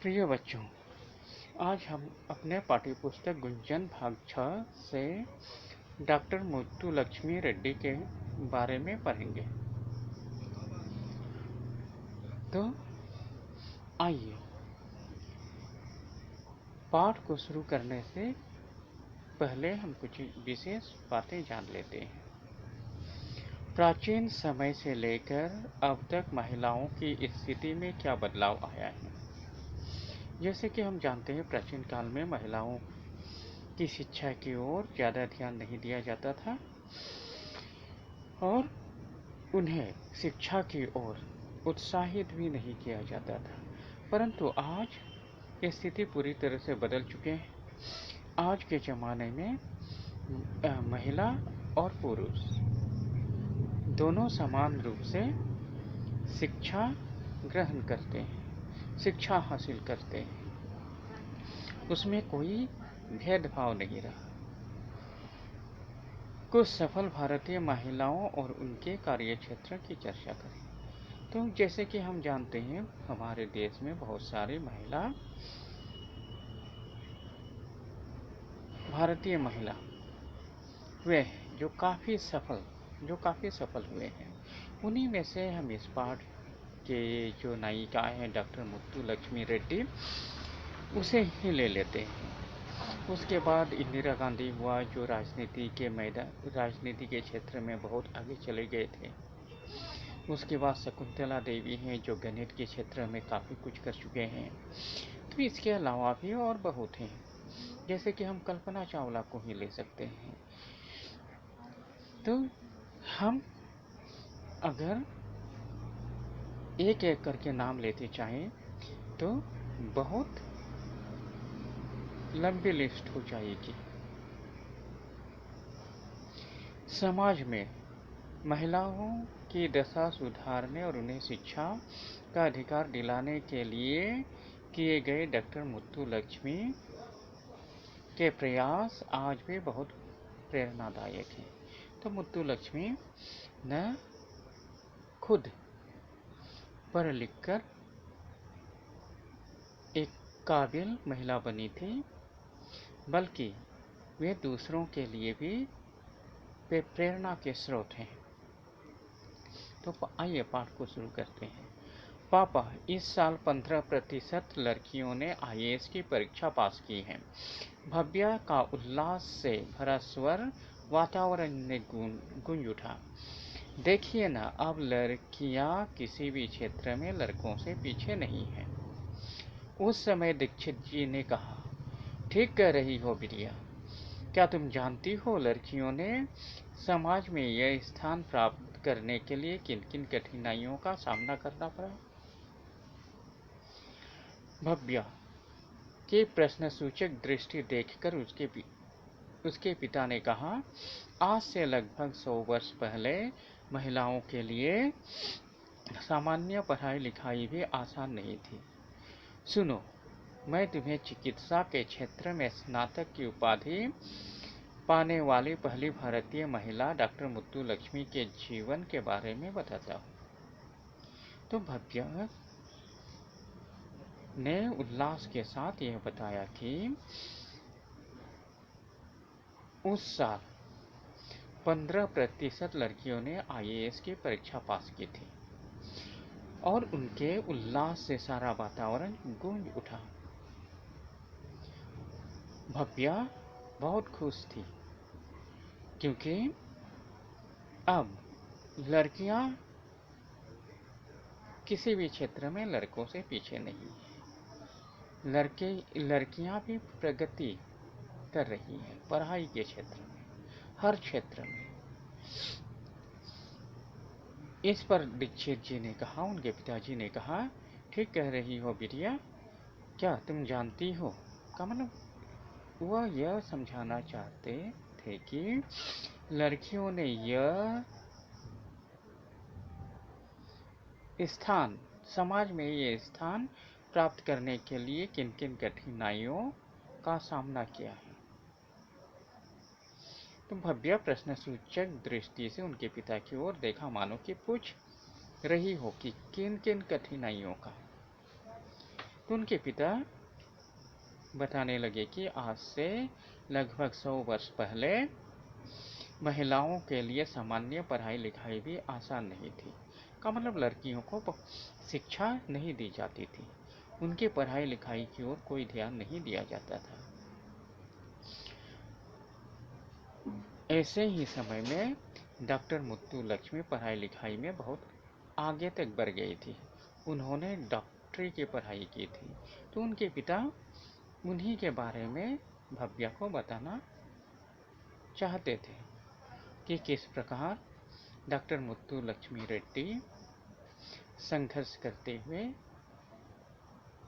प्रिय बच्चों, आज हम अपने पाठ्यपुस्तक गुंजन भाग 6 से डॉक्टर मुत्तुलक्ष्मी रेड्डी के बारे में पढ़ेंगे। तो आइए पाठ को शुरू करने से पहले हम कुछ विशेष बातें जान लेते हैं। प्राचीन समय से लेकर अब तक महिलाओं की स्थिति में क्या बदलाव आया है। जैसे कि हम जानते हैं, प्राचीन काल में महिलाओं की शिक्षा की ओर ज़्यादा ध्यान नहीं दिया जाता था और उन्हें शिक्षा की ओर उत्साहित भी नहीं किया जाता था। परंतु आज स्थिति पूरी तरह से बदल चुके हैं। आज के ज़माने में महिला और पुरुष दोनों समान रूप से शिक्षा ग्रहण करते हैं, शिक्षा हासिल करते हैं। उसमें कोई भेदभाव नहीं रहा। कुछ सफल भारतीय महिलाओं और उनके कार्यक्षेत्र की चर्चा करें। तो जैसे कि हम जानते हैं, हमारे देश में बहुत सारी भारतीय महिला वे जो काफ़ी सफल हुए हैं। उन्हीं में से हम इस पाठ के जो नायिका हैं डॉक्टर मुत्तुलक्ष्मी रेड्डी, उसे ही ले लेते हैं। उसके बाद इंदिरा गांधी हुआ, जो राजनीति के क्षेत्र में बहुत आगे चले गए थे। उसके बाद शकुंतला देवी हैं, जो गणित के क्षेत्र में काफ़ी कुछ कर चुके हैं। तो इसके अलावा भी और बहुत हैं, जैसे कि हम कल्पना चावला को ही ले सकते हैं। तो हम अगर एक एक करके नाम लेते चाहें तो बहुत लंबी लिस्ट हो जाएगी। समाज में महिलाओं की दशा सुधारने और उन्हें शिक्षा का अधिकार दिलाने के लिए किए गए डॉक्टर मुत्तुलक्ष्मी के प्रयास आज भी बहुत प्रेरणादायक हैं। तो मुत्तुलक्ष्मी न खुद पढ़ लिखकर एक काबिल महिला बनी थी, बल्कि वे दूसरों के लिए भी प्रेरणा के स्रोत हैं। तो आइए पाठ को शुरू करते हैं। पापा, इस साल 15% लड़कियों ने IAS की परीक्षा पास की है। भव्या का उल्लास से भरा स्वर वातावरण में गूंज उठा। देखिए ना, अब लड़कियां किसी भी क्षेत्र में लड़कों से पीछे नहीं हैं। उस समय दीक्षित जी ने कहा, ठीक कह रही हो बिटिया। क्या तुम जानती हो लड़कियों ने समाज में यह स्थान प्राप्त करने के लिए किन किन कठिनाइयों का सामना करना पड़ा? भव्या की प्रश्नसूचक दृष्टि देखकर उसके पिता ने कहा, आज से लगभग 100 वर्ष पहले महिलाओं के लिए सामान्य पढ़ाई लिखाई भी आसान नहीं थी। सुनो, मैं तुम्हें चिकित्सा के क्षेत्र में स्नातक की उपाधि पाने वाली पहली भारतीय महिला डॉक्टर मुत्तुलक्ष्मी के जीवन के बारे में बताता हूँ। तो भव्या ने उल्लास के साथ यह बताया कि उस साल 15% लड़कियों ने IAS की परीक्षा पास की थी और उनके उल्लास से सारा वातावरण गूंज उठा। भव्या बहुत खुश थी, क्योंकि अब लड़कियां किसी भी क्षेत्र में लड़कों से पीछे नहीं हैं। लड़कियां भी प्रगति कर रही हैं, पढ़ाई के क्षेत्र में, हर क्षेत्र में। इस पर दीक्षित जी ने कहा, उनके पिताजी ने कहा, ठीक कह रही हो बिटिया। क्या तुम जानती हो? का मतलब वह यह समझाना चाहते थे कि लड़कियों ने यह स्थान, समाज में ये स्थान प्राप्त करने के लिए किन किन कठिनाइयों का सामना किया है। तो भव्या प्रश्नसूचक दृष्टि से उनके पिता की ओर देखा, मानो कि पूछ रही हो कि किन किन कठिनाइयों का। तो उनके पिता बताने लगे कि आज से लगभग 100 वर्ष पहले महिलाओं के लिए सामान्य पढ़ाई लिखाई भी आसान नहीं थी। का मतलब लड़कियों को शिक्षा नहीं दी जाती थी, उनकी पढ़ाई लिखाई की ओर कोई ध्यान नहीं दिया जाता था। ऐसे ही समय में डॉक्टर मुत्तुलक्ष्मी पढ़ाई लिखाई में बहुत आगे तक बढ़ गई थी। उन्होंने डॉक्टरी की पढ़ाई की थी, तो उनके पिता उन्हीं के बारे में भव्या को बताना चाहते थे कि किस प्रकार डॉक्टर मुत्तुलक्ष्मी रेड्डी संघर्ष करते हुए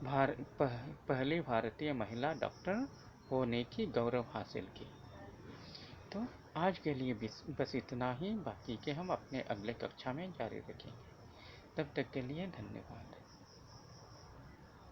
पहली भारतीय महिला डॉक्टर होने की गौरव हासिल की। तो आज के लिए बस इतना ही, बाकी के हम अपने अगले कक्षा में जारी रखेंगे। तब तक के लिए धन्यवाद।